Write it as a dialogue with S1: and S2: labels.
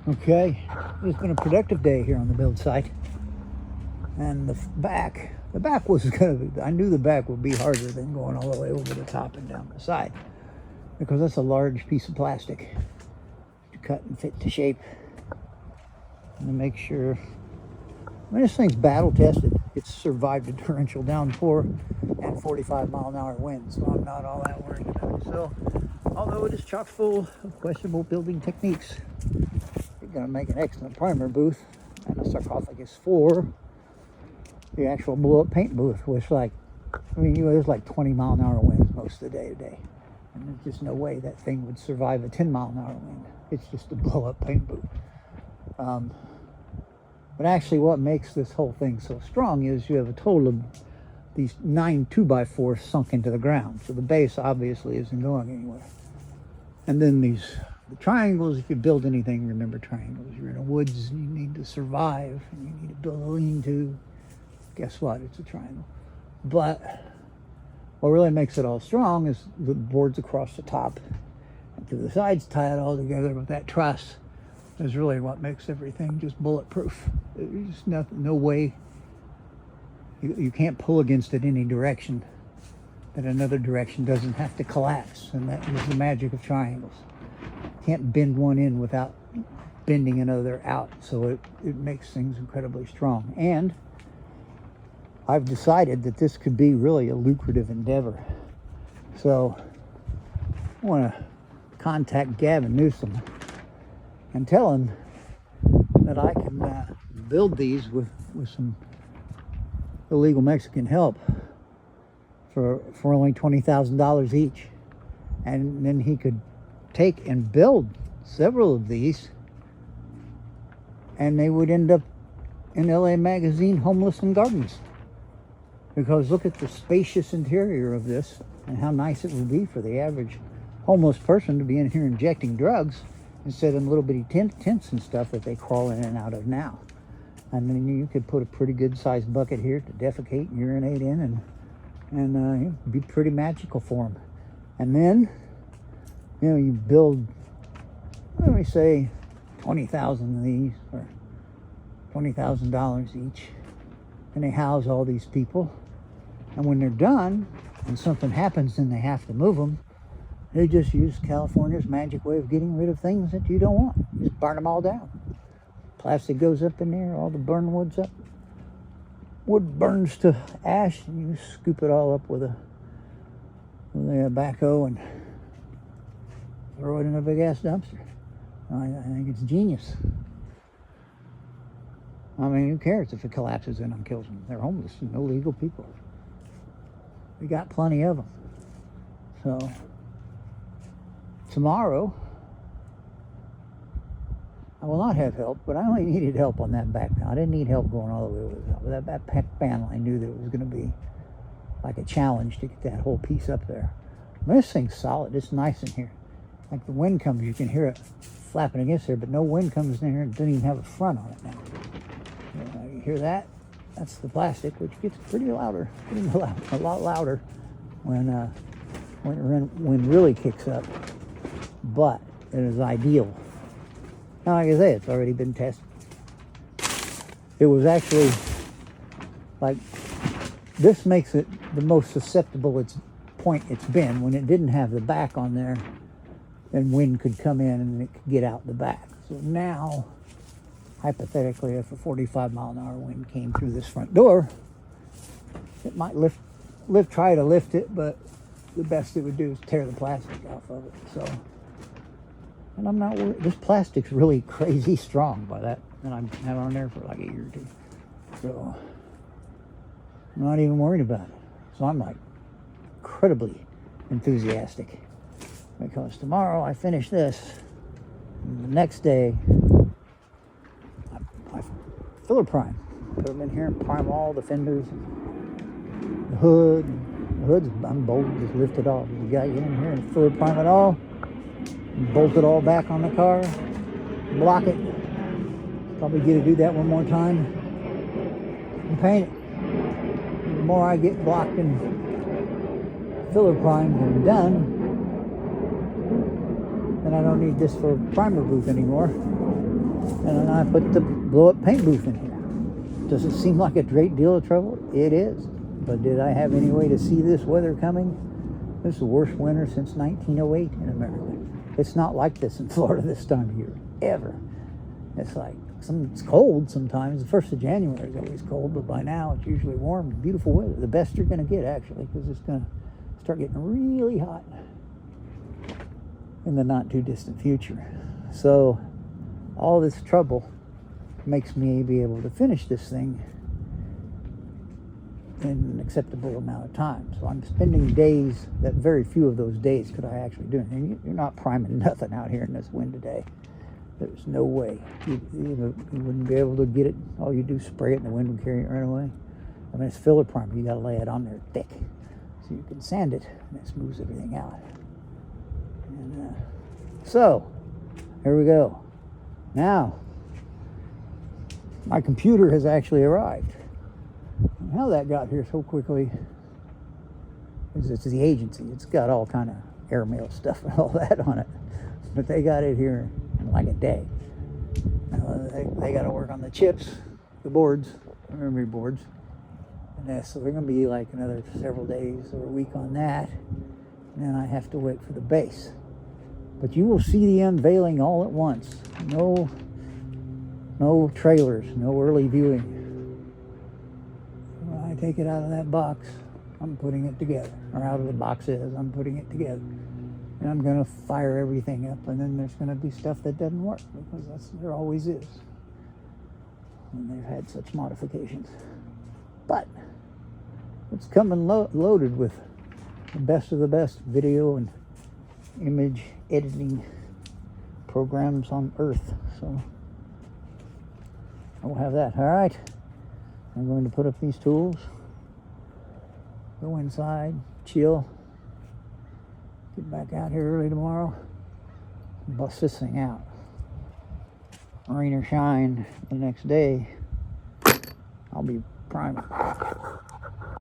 S1: Okay, it's been a productive day here on the build site. And the back was gonna be, I knew the back would be harder than going all the way over the top and down the side, because that's a large piece of plastic to cut and fit to shape. And to make sure, I mean, this thing's battle tested. It's survived a torrential downpour and 45-mile-an-hour winds, so I'm not all that worried about it. So, although it is chock full of questionable building techniques, it's going to make an excellent primer booth and a sarcophagus for the actual blow-up paint booth, which, like, I mean, there's like 20-mile-an-hour winds most of the day today, and there's just no way that thing would survive a 10-mile-an-hour wind. It's just a blow-up paint booth. But actually, what makes this whole thing so strong is you have a total of these 9 2x4s sunk into the ground, so the base obviously isn't going anywhere. And then the triangles, if you build anything, remember triangles. You're in the woods and you need to survive, and you need to build a lean-to. Guess what? It's a triangle. But what really makes it all strong is the boards across the top and to the sides tie it all together with that truss. Is really what makes everything just bulletproof. There's just nothing, no way. You can't pull against it any direction that another direction doesn't have to collapse, and that is the magic of triangles. Can't bend one in without bending another out, so it makes things incredibly strong. And I've decided that this could be really a lucrative endeavor. So I want to contact Gavin Newsom and tell him that I can build these with some illegal Mexican help for only $20,000 each. And then he could take and build several of these, and they would end up in LA Magazine Homeless and Gardens. Because look at the spacious interior of this and how nice it would be for the average homeless person to be in here injecting drugs instead of little bitty tents and stuff that they crawl in and out of now. And then you could put a pretty good sized bucket here to defecate and urinate in, and it'd be pretty magical for them. And then, you build, let me say, 20,000 of these, or $20,000 each, and they house all these people. And when they're done, and something happens and they have to move them, they just use California's magic way of getting rid of things that you don't want. Just burn them all down. Plastic goes up in there, all the burn wood's up. Wood burns to ash, and you scoop it all up with a backhoe and throw it in a big ass dumpster. I think it's genius. I mean, who cares if it collapses in and kills them? They're homeless and illegal people. We got plenty of them. So tomorrow, I will not have help, but I only needed help on that back panel. I didn't need help going all the way over the top. With that back panel, I knew that it was going to be like a challenge to get that whole piece up there. But this thing's solid. It's nice in here. Like the wind comes, you can hear it flapping against there, but no wind comes in here. It doesn't even have a front on it now. You hear that? That's the plastic, which gets pretty a lot louder when really kicks up. But it is ideal. Now, like I say, it's already been tested. It was actually, like, this makes it the most susceptible it's been. When it didn't have the back on there, then wind could come in and it could get out the back. So now, hypothetically, if a 45-mile-an-hour wind came through this front door, it might try to lift it, but the best it would do is tear the plastic off of it. So, and I'm not worried. This plastic's really crazy strong by that, and I've had it on there for like a year or two. So, I'm not even worried about it. So I'm like incredibly enthusiastic, because tomorrow I finish this, and the next day I filler prime. Put them in here and prime all the fenders, the hood. The hood's, I'm bold, just lift it off. You got to get in here and filler prime it all, bolt it all back on the car, block it. Probably get to do that one more time and paint it. The more I get blocked and filler primed and done, then I don't need this for a primer booth anymore. And then I put the blow-up paint booth in here. Does it seem like a great deal of trouble? It is. But did I have any way to see this weather coming? This is the worst winter since 1908 in America. It's not like this in Florida this time of year, ever. It's like, it's cold sometimes. The 1st of January is always cold, but by now it's usually warm and beautiful weather. The best you're going to get, actually, because it's going to start getting really hot in the not too distant future. So all this trouble makes me be able to finish this thing in an acceptable amount of time. So I'm spending days that very few of those days could I actually do anything. You're not priming nothing out here in this wind today. There's no way. You wouldn't be able to get it. All you do is spray it and the wind would carry it right away. I mean, it's filler primer. You got to lay it on there thick so you can sand it, and it smooths everything out. And so, here we go. Now, my computer has actually arrived. And how that got here so quickly is it's the agency. It's got all kind of airmail stuff and all that on it. But they got it here in like a day. They got to work on the chips, the boards, the memory boards. And so they're going to be like another several days or a week on that. And then I have to wait for the base. But you will see the unveiling all at once. No trailers, no early viewing. When I take it out of that box, I'm putting it together. Or out of the boxes, I'm putting it together. And I'm going to fire everything up, and then there's going to be stuff that doesn't work, because there always is. And they've had such modifications. But it's coming loaded with the best of the best video and image editing programs on Earth. So I'll have that. All right. I'm going to put up these tools, go inside, chill, get back out here early tomorrow, and bust this thing out. Rain or shine the next day, I'll be priming.